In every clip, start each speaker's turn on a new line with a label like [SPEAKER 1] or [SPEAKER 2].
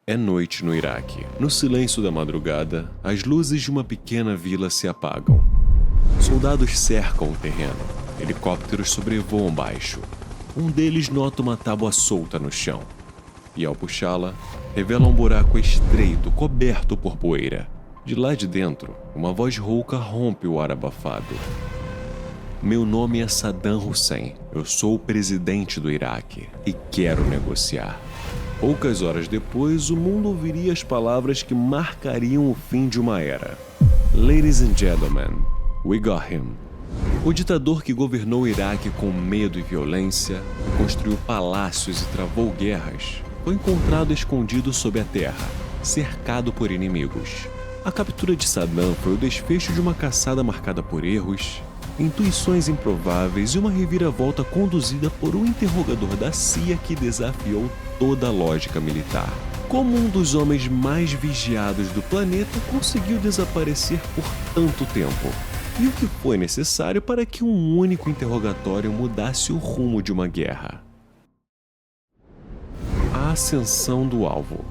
[SPEAKER 1] É noite no Iraque. No silêncio da madrugada, as luzes de uma pequena vila se apagam. Soldados cercam o terreno. Helicópteros sobrevoam baixo. Um deles nota uma tábua solta no chão. E ao puxá-la, revela um buraco estreito coberto por poeira. De lá de dentro, uma voz rouca rompe o ar abafado. Meu nome é Saddam Hussein. Eu sou o presidente do Iraque e quero negociar. Poucas horas depois, o mundo ouviria as palavras que marcariam o fim de uma era. Ladies and gentlemen, we got him. O ditador que governou o Iraque com medo e violência, construiu palácios e travou guerras, foi encontrado escondido sob a terra, cercado por inimigos. A captura de Saddam foi o desfecho de uma caçada marcada por erros, intuições improváveis e uma reviravolta conduzida por um interrogador da CIA que desafiou toda a lógica militar. Como um dos homens mais vigiados do planeta conseguiu desaparecer por tanto tempo? E o que foi necessário para que um único interrogatório mudasse o rumo de uma guerra? A ascensão do alvo.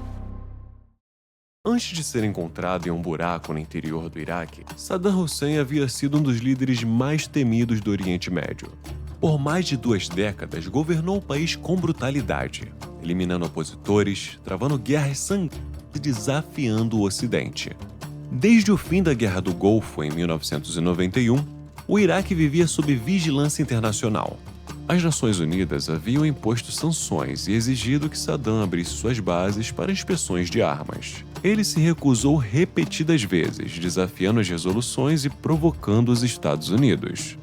[SPEAKER 1] Antes de ser encontrado em um buraco no interior do Iraque, Saddam Hussein havia sido um dos líderes mais temidos do Oriente Médio. Por mais de 2 décadas, governou o país com brutalidade, eliminando opositores, travando guerras sangrentas e desafiando o Ocidente. Desde o fim da Guerra do Golfo, em 1991, o Iraque vivia sob vigilância internacional. As Nações Unidas haviam imposto sanções e exigido que Saddam abrisse suas bases para inspeções de armas. Ele se recusou repetidas vezes, desafiando as resoluções e provocando os Estados Unidos.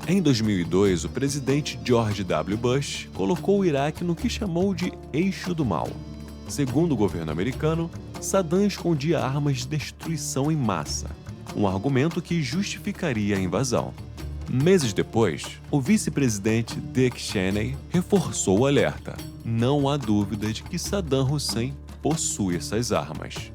[SPEAKER 1] Em 2002, o presidente George W. Bush colocou o Iraque no que chamou de Eixo do Mal. Segundo o governo americano, Saddam escondia armas de destruição em massa, um argumento que justificaria a invasão. Meses depois, o vice-presidente Dick Cheney reforçou o alerta. Não há dúvida de que Saddam Hussein possui essas armas.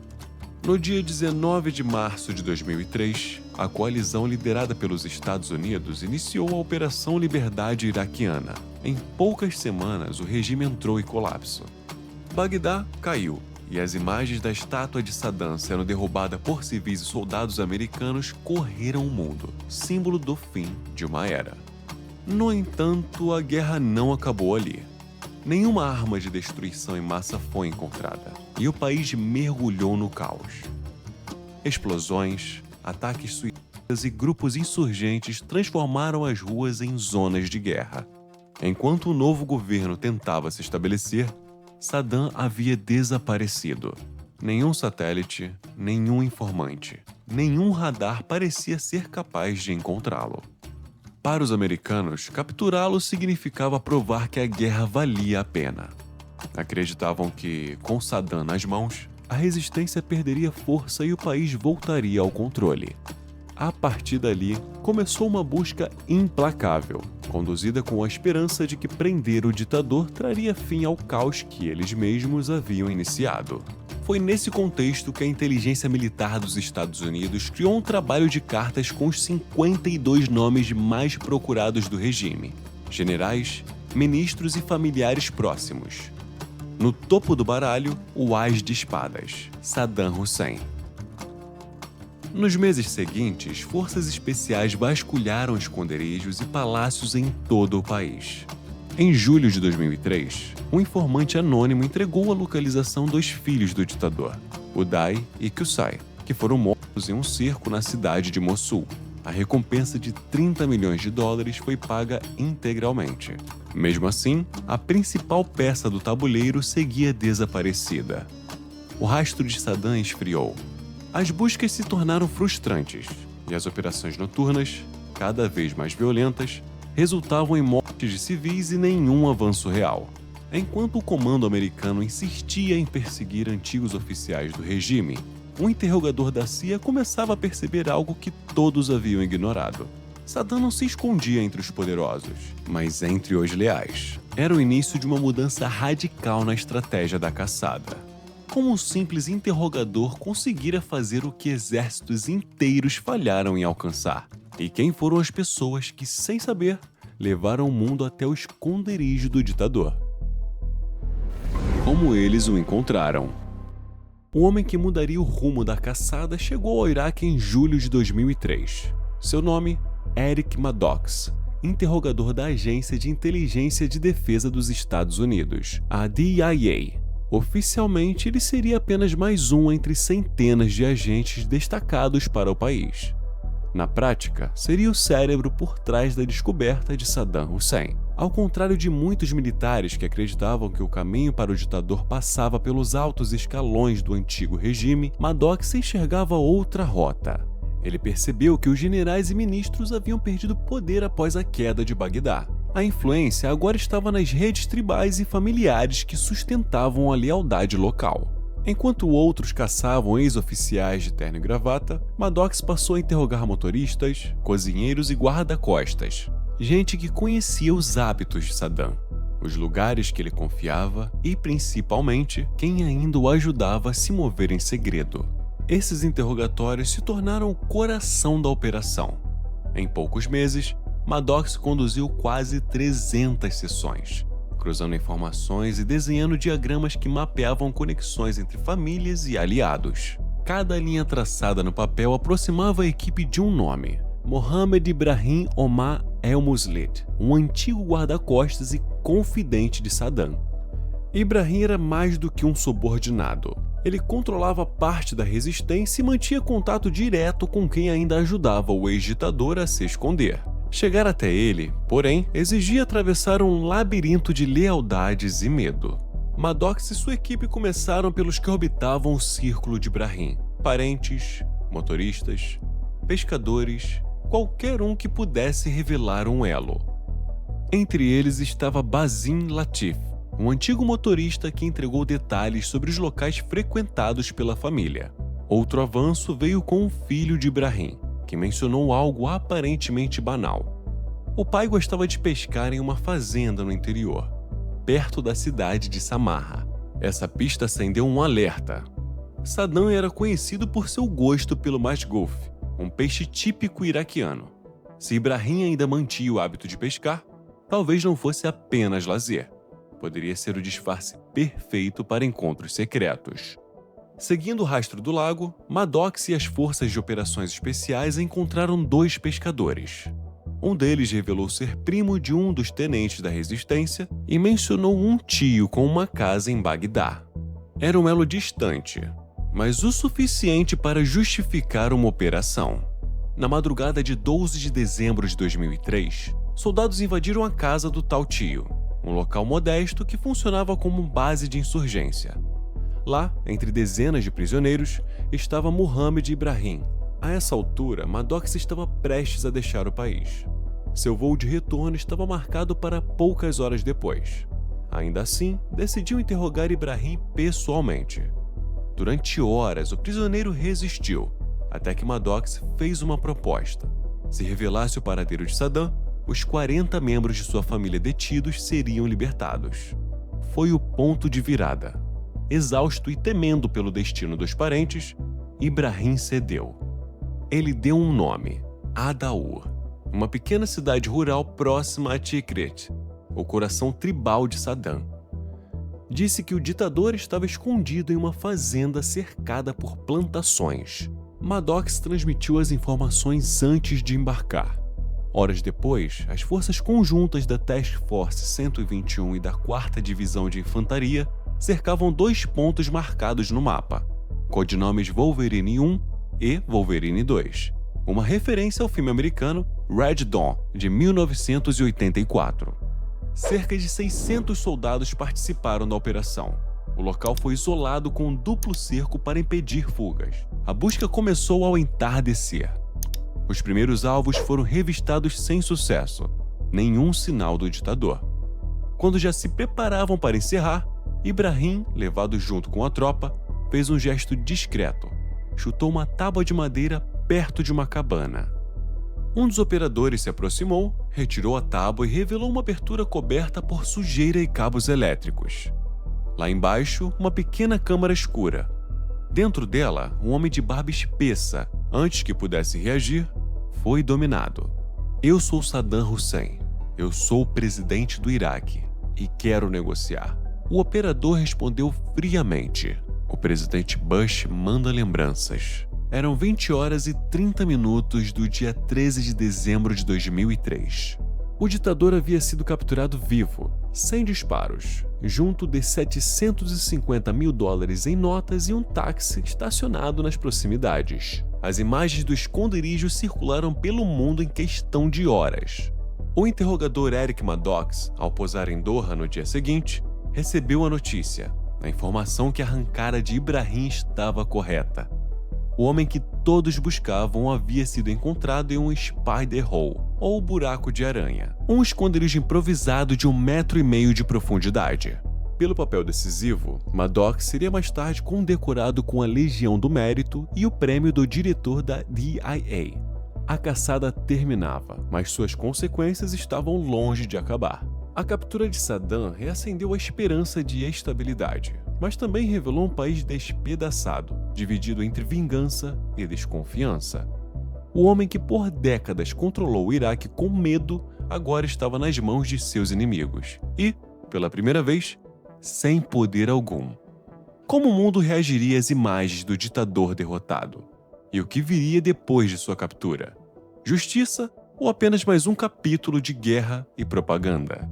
[SPEAKER 1] No dia 19 de março de 2003, a coalizão liderada pelos Estados Unidos iniciou a Operação Liberdade Iraquiana. Em poucas semanas, o regime entrou em colapso. Bagdá caiu, e as imagens da estátua de Saddam sendo derrubada por civis e soldados americanos correram o mundo, símbolo do fim de uma era. No entanto, a guerra não acabou ali. Nenhuma arma de destruição em massa foi encontrada, e o país mergulhou no caos. Explosões, ataques suicidas e grupos insurgentes transformaram as ruas em zonas de guerra. Enquanto o novo governo tentava se estabelecer, Saddam havia desaparecido. Nenhum satélite, nenhum informante, nenhum radar parecia ser capaz de encontrá-lo. Para os americanos, capturá-lo significava provar que a guerra valia a pena. Acreditavam que, com Saddam nas mãos, a resistência perderia força e o país voltaria ao controle. A partir dali, começou uma busca implacável, conduzida com a esperança de que prender o ditador traria fim ao caos que eles mesmos haviam iniciado. Foi nesse contexto que a inteligência militar dos Estados Unidos criou um trabalho de cartas com os 52 nomes mais procurados do regime: generais, ministros e familiares próximos. No topo do baralho, o as de espadas, Saddam Hussein. Nos meses seguintes, forças especiais vasculharam esconderijos e palácios em todo o país. Em julho de 2003, um informante anônimo entregou a localização dos filhos do ditador, Uday e Qusay, que foram mortos em um cerco na cidade de Mossul. A recompensa de $30 milhões foi paga integralmente. Mesmo assim, a principal peça do tabuleiro seguia desaparecida. O rastro de Saddam esfriou. As buscas se tornaram frustrantes, e as operações noturnas, cada vez mais violentas, resultavam em mortes de civis e nenhum avanço real. Enquanto o comando americano insistia em perseguir antigos oficiais do regime, um interrogador da CIA começava a perceber algo que todos haviam ignorado. Saddam não se escondia entre os poderosos, mas entre os leais. Era o início de uma mudança radical na estratégia da caçada. Como um simples interrogador conseguira fazer o que exércitos inteiros falharam em alcançar? E quem foram as pessoas que, sem saber, levaram o mundo até o esconderijo do ditador? Como eles o encontraram? O homem que mudaria o rumo da caçada chegou ao Iraque em julho de 2003. Seu nome? Eric Maddox, interrogador da Agência de Inteligência de Defesa dos Estados Unidos, a DIA. Oficialmente, ele seria apenas mais um entre centenas de agentes destacados para o país. Na prática, seria o cérebro por trás da descoberta de Saddam Hussein. Ao contrário de muitos militares que acreditavam que o caminho para o ditador passava pelos altos escalões do antigo regime, Maddox enxergava outra rota. Ele percebeu que os generais e ministros haviam perdido poder após a queda de Bagdá. A influência agora estava nas redes tribais e familiares que sustentavam a lealdade local. Enquanto outros caçavam ex-oficiais de terno e gravata, Maddox passou a interrogar motoristas, cozinheiros e guarda-costas, gente que conhecia os hábitos de Saddam, os lugares que ele confiava e, principalmente, quem ainda o ajudava a se mover em segredo. Esses interrogatórios se tornaram o coração da operação. Em poucos meses, Maddox conduziu quase 300 sessões, cruzando informações e desenhando diagramas que mapeavam conexões entre famílias e aliados. Cada linha traçada no papel aproximava a equipe de um nome: Mohammed Ibrahim Omar El-Muslid, um antigo guarda-costas e confidente de Saddam. Ibrahim era mais do que um subordinado. Ele controlava parte da resistência e mantinha contato direto com quem ainda ajudava o ex-ditador a se esconder. Chegar até ele, porém, exigia atravessar um labirinto de lealdades e medo. Maddox e sua equipe começaram pelos que orbitavam o círculo de Ibrahim: parentes, motoristas, pescadores, qualquer um que pudesse revelar um elo. Entre eles estava Basim Latif, um antigo motorista que entregou detalhes sobre os locais frequentados pela família. Outro avanço veio com o filho de Ibrahim, que mencionou algo aparentemente banal. O pai gostava de pescar em uma fazenda no interior, perto da cidade de Samarra. Essa pista acendeu um alerta. Saddam era conhecido por seu gosto pelo masgouf, um peixe típico iraquiano. Se Ibrahim ainda mantinha o hábito de pescar, talvez não fosse apenas lazer. Poderia ser o disfarce perfeito para encontros secretos. Seguindo o rastro do lago, Maddox e as forças de operações especiais encontraram 2 pescadores. Um deles revelou ser primo de um dos tenentes da resistência e mencionou um tio com uma casa em Bagdá. Era um elo distante, mas o suficiente para justificar uma operação. Na madrugada de 12 de dezembro de 2003, soldados invadiram a casa do tal tio, um local modesto que funcionava como base de insurgência. Lá, entre dezenas de prisioneiros, estava Mohammed Ibrahim. A essa altura, Maddox estava prestes a deixar o país. Seu voo de retorno estava marcado para poucas horas depois. Ainda assim, decidiu interrogar Ibrahim pessoalmente. Durante horas, o prisioneiro resistiu, até que Maddox fez uma proposta. Se revelasse o paradeiro de Saddam, os 40 membros de sua família detidos seriam libertados. Foi o ponto de virada. Exausto e temendo pelo destino dos parentes, Ibrahim cedeu. Ele deu um nome: Adaur, uma pequena cidade rural próxima a Tikrit, o coração tribal de Saddam. Disse que o ditador estava escondido em uma fazenda cercada por plantações. Maddox transmitiu as informações antes de embarcar. Horas depois, as forças conjuntas da Task Force 121 e da 4ª Divisão de Infantaria cercavam 2 pontos marcados no mapa, codinomes Wolverine 1 e Wolverine 2, uma referência ao filme americano Red Dawn, de 1984. Cerca de 600 soldados participaram da operação. O local foi isolado com um duplo cerco para impedir fugas. A busca começou ao entardecer. Os primeiros alvos foram revistados sem sucesso, nenhum sinal do ditador. Quando já se preparavam para encerrar, Ibrahim, levado junto com a tropa, fez um gesto discreto. Chutou uma tábua de madeira perto de uma cabana. Um dos operadores se aproximou, retirou a tábua e revelou uma abertura coberta por sujeira e cabos elétricos. Lá embaixo, uma pequena câmara escura. Dentro dela, um homem de barba espessa, antes que pudesse reagir, foi dominado. Eu sou Saddam Hussein. Eu sou o presidente do Iraque e quero negociar. O operador respondeu friamente. O presidente Bush manda lembranças. Eram 20 horas e 30 minutos do dia 13 de dezembro de 2003. O ditador havia sido capturado vivo, sem disparos, junto de $750 mil em notas e um táxi estacionado nas proximidades. As imagens do esconderijo circularam pelo mundo em questão de horas. O interrogador Eric Maddox, ao posar em Doha no dia seguinte, recebeu a notícia. A informação que arrancara de Ibrahim estava correta. O homem que todos buscavam havia sido encontrado em um spider hole, ou buraco de aranha, um esconderijo improvisado de 1,5 metro de profundidade. Pelo papel decisivo, Maddox seria mais tarde condecorado com a Legião do Mérito e o prêmio do diretor da DIA. A caçada terminava, mas suas consequências estavam longe de acabar. A captura de Saddam reacendeu a esperança de estabilidade, mas também revelou um país despedaçado, dividido entre vingança e desconfiança. O homem que por décadas controlou o Iraque com medo agora estava nas mãos de seus inimigos e, pela primeira vez, sem poder algum. Como o mundo reagiria às imagens do ditador derrotado? E o que viria depois de sua captura? Justiça ou apenas mais um capítulo de guerra e propaganda?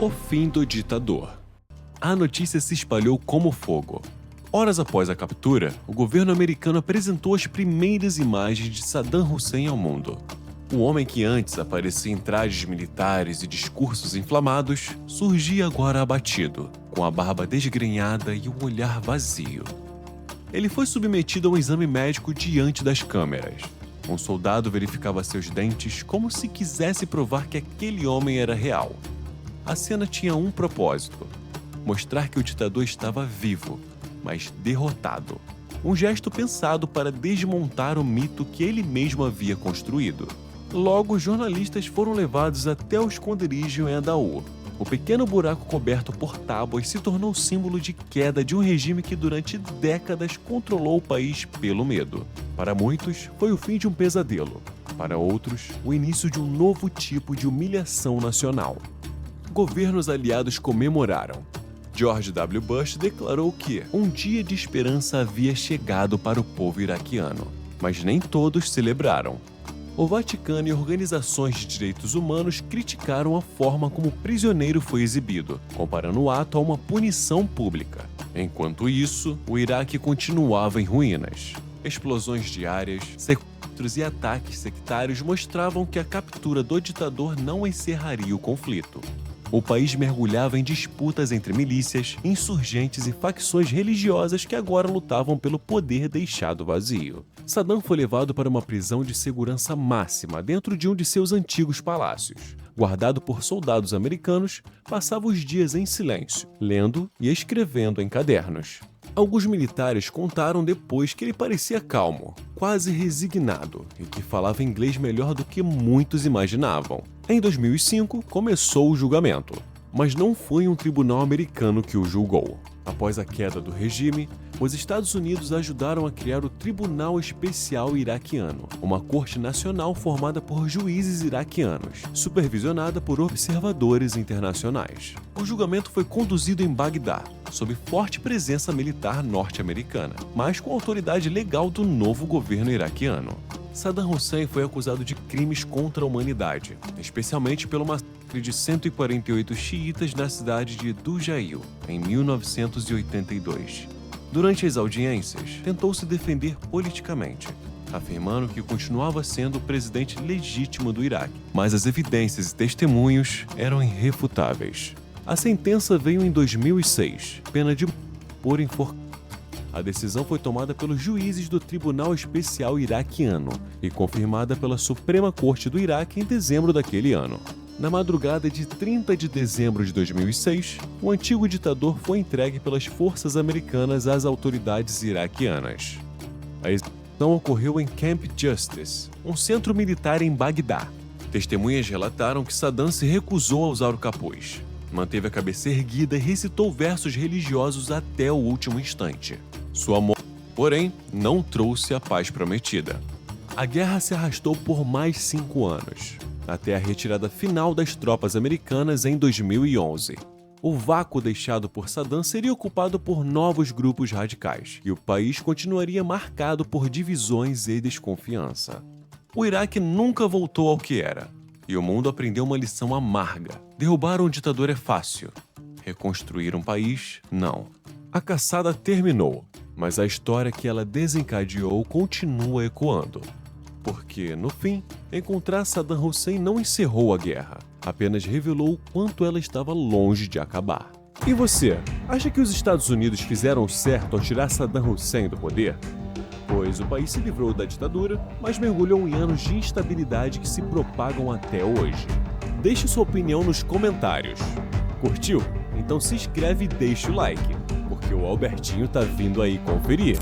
[SPEAKER 1] O fim do ditador. A notícia se espalhou como fogo. Horas após a captura, o governo americano apresentou as primeiras imagens de Saddam Hussein ao mundo. O homem que antes aparecia em trajes militares e discursos inflamados, surgia agora abatido, com a barba desgrenhada e um olhar vazio. Ele foi submetido a um exame médico diante das câmeras. Um soldado verificava seus dentes como se quisesse provar que aquele homem era real. A cena tinha um propósito: mostrar que o ditador estava vivo, mas derrotado. Um gesto pensado para desmontar o mito que ele mesmo havia construído. Logo, os jornalistas foram levados até o esconderijo em Adaur. O pequeno buraco coberto por tábuas se tornou símbolo de queda de um regime que durante décadas controlou o país pelo medo. Para muitos, foi o fim de um pesadelo. Para outros, o início de um novo tipo de humilhação nacional. Governos aliados comemoraram. George W. Bush declarou que um dia de esperança havia chegado para o povo iraquiano, mas nem todos celebraram. O Vaticano e organizações de direitos humanos criticaram a forma como o prisioneiro foi exibido, comparando o ato a uma punição pública. Enquanto isso, o Iraque continuava em ruínas. Explosões diárias, sequestros e ataques sectários mostravam que a captura do ditador não encerraria o conflito. O país mergulhava em disputas entre milícias, insurgentes e facções religiosas que agora lutavam pelo poder deixado vazio. Saddam foi levado para uma prisão de segurança máxima dentro de um de seus antigos palácios. Guardado por soldados americanos, passava os dias em silêncio, lendo e escrevendo em cadernos. Alguns militares contaram depois que ele parecia calmo, quase resignado, e que falava inglês melhor do que muitos imaginavam. Em 2005, começou o julgamento, mas não foi um tribunal americano que o julgou. Após a queda do regime, os Estados Unidos ajudaram a criar o Tribunal Especial Iraquiano, uma corte nacional formada por juízes iraquianos, supervisionada por observadores internacionais. O julgamento foi conduzido em Bagdá, sob forte presença militar norte-americana, mas com a autoridade legal do novo governo iraquiano. Saddam Hussein foi acusado de crimes contra a humanidade, especialmente pelo massacre de 148 xiitas na cidade de Dujail, em 1982. Durante as audiências, tentou se defender politicamente, afirmando que continuava sendo o presidente legítimo do Iraque, mas as evidências e testemunhos eram irrefutáveis. A sentença veio em 2006, pena de por enforcamento. A decisão foi tomada pelos juízes do Tribunal Especial Iraquiano e confirmada pela Suprema Corte do Iraque em dezembro daquele ano. Na madrugada de 30 de dezembro de 2006, o antigo ditador foi entregue pelas forças americanas às autoridades iraquianas. A execução ocorreu em Camp Justice, um centro militar em Bagdá. Testemunhas relataram que Saddam se recusou a usar o capuz, manteve a cabeça erguida e recitou versos religiosos até o último instante. Sua morte, porém, não trouxe a paz prometida. A guerra se arrastou por mais 5 anos, até a retirada final das tropas americanas em 2011. O vácuo deixado por Saddam seria ocupado por novos grupos radicais, e o país continuaria marcado por divisões e desconfiança. O Iraque nunca voltou ao que era, e o mundo aprendeu uma lição amarga. Derrubar um ditador é fácil. Reconstruir um país, não. A caçada terminou, mas a história que ela desencadeou continua ecoando. Porque, no fim, encontrar Saddam Hussein não encerrou a guerra, apenas revelou o quanto ela estava longe de acabar. E você, acha que os Estados Unidos fizeram certo ao tirar Saddam Hussein do poder? Pois o país se livrou da ditadura, mas mergulhou em anos de instabilidade que se propagam até hoje. Deixe sua opinião nos comentários. Curtiu? Então se inscreve e deixa o like, porque o Albertinho tá vindo aí conferir.